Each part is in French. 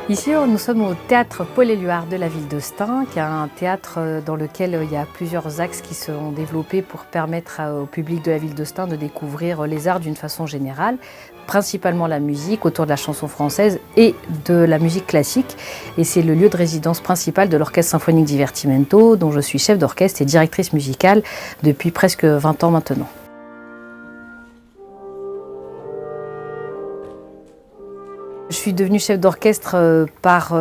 Ici, nous sommes au théâtre Paul-Éluard de la ville de Stein, qui est un théâtre dans lequel il y a plusieurs axes qui sont développés pour permettre au public de la ville de Stein de découvrir les arts d'une façon générale, principalement la musique autour de la chanson française et de la musique classique. Et c'est le lieu de résidence principal de l'Orchestre Symphonique Divertimento, dont je suis chef d'orchestre et directrice musicale depuis presque 20 ans maintenant. Je suis devenue chef d'orchestre par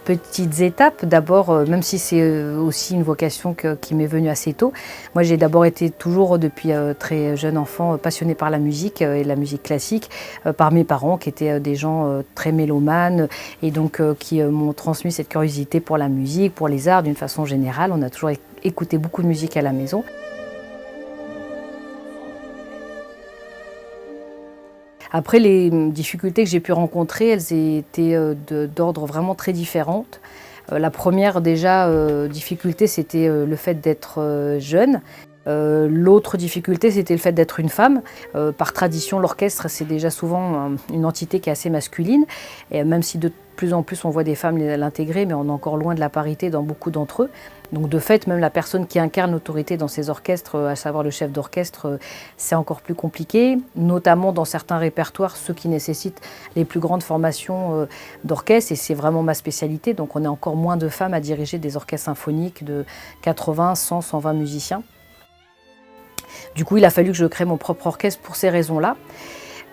petites étapes. D'abord, même si c'est aussi une vocation qui m'est venue assez tôt. Moi, j'ai d'abord été toujours depuis très jeune enfant passionnée par la musique et la musique classique, par mes parents qui étaient des gens très mélomanes et donc qui m'ont transmis cette curiosité pour la musique, pour les arts d'une façon générale. On a toujours écouté beaucoup de musique à la maison. Après, les difficultés que j'ai pu rencontrer, elles étaient d'ordre vraiment très différentes. La première déjà difficulté, c'était le fait d'être jeune. L'autre difficulté, c'était le fait d'être une femme. Par tradition, l'orchestre, c'est déjà souvent une entité qui est assez masculine. Et même si de plus en plus on voit des femmes l'intégrer, mais on est encore loin de la parité dans beaucoup d'entre eux. Donc de fait, même la personne qui incarne l'autorité dans ces orchestres, à savoir le chef d'orchestre, c'est encore plus compliqué, notamment dans certains répertoires, ceux qui nécessitent les plus grandes formations d'orchestre, et c'est vraiment ma spécialité. Donc on est encore moins de femmes à diriger des orchestres symphoniques de 80, 100, 120 musiciens. Du coup, il a fallu que je crée mon propre orchestre pour ces raisons-là.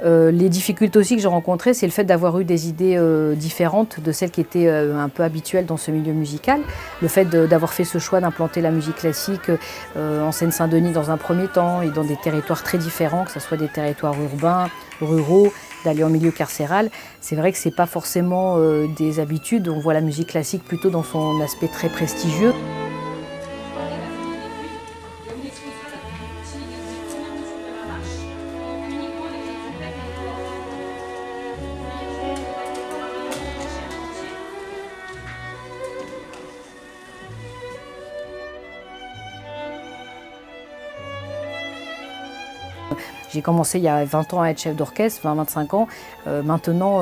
Les difficultés aussi que j'ai rencontrées, c'est le fait d'avoir eu des idées différentes de celles qui étaient un peu habituelles dans ce milieu musical. Le fait d'avoir fait ce choix d'implanter la musique classique en Seine-Saint-Denis dans un premier temps et dans des territoires très différents, que ce soit des territoires urbains, ruraux, d'aller en milieu carcéral. C'est vrai que ce n'est pas forcément des habitudes. On voit la musique classique plutôt dans son aspect très prestigieux. J'ai commencé il y a 20 ans à être chef d'orchestre, 20-25 ans. Maintenant,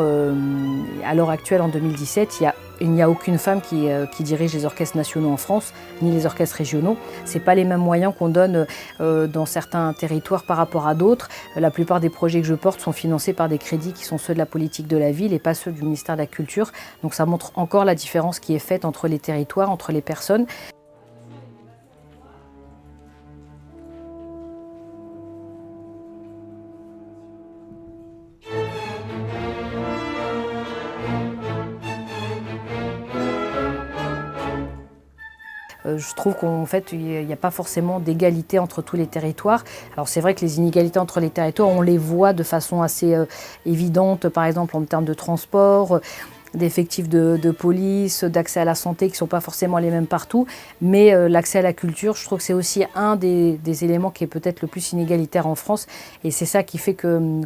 à l'heure actuelle, en 2017, il n'y a aucune femme qui dirige les orchestres nationaux en France, ni les orchestres régionaux. Ce n'est pas les mêmes moyens qu'on donne dans certains territoires par rapport à d'autres. La plupart des projets que je porte sont financés par des crédits qui sont ceux de la politique de la ville et pas ceux du ministère de la Culture. Donc ça montre encore la différence qui est faite entre les territoires, entre les personnes. Je trouve qu'en fait, il n'y a pas forcément d'égalité entre tous les territoires. Alors c'est vrai que les inégalités entre les territoires, on les voit de façon assez évidente, par exemple en termes de transport, d'effectifs de police, d'accès à la santé qui ne sont pas forcément les mêmes partout. Mais l'accès à la culture, je trouve que c'est aussi un des éléments qui est peut-être le plus inégalitaire en France. Et c'est ça qui fait que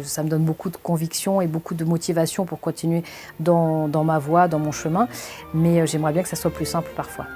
ça me donne beaucoup de conviction et beaucoup de motivation pour continuer dans ma voie, dans mon chemin. Mais j'aimerais bien que ça soit plus simple parfois.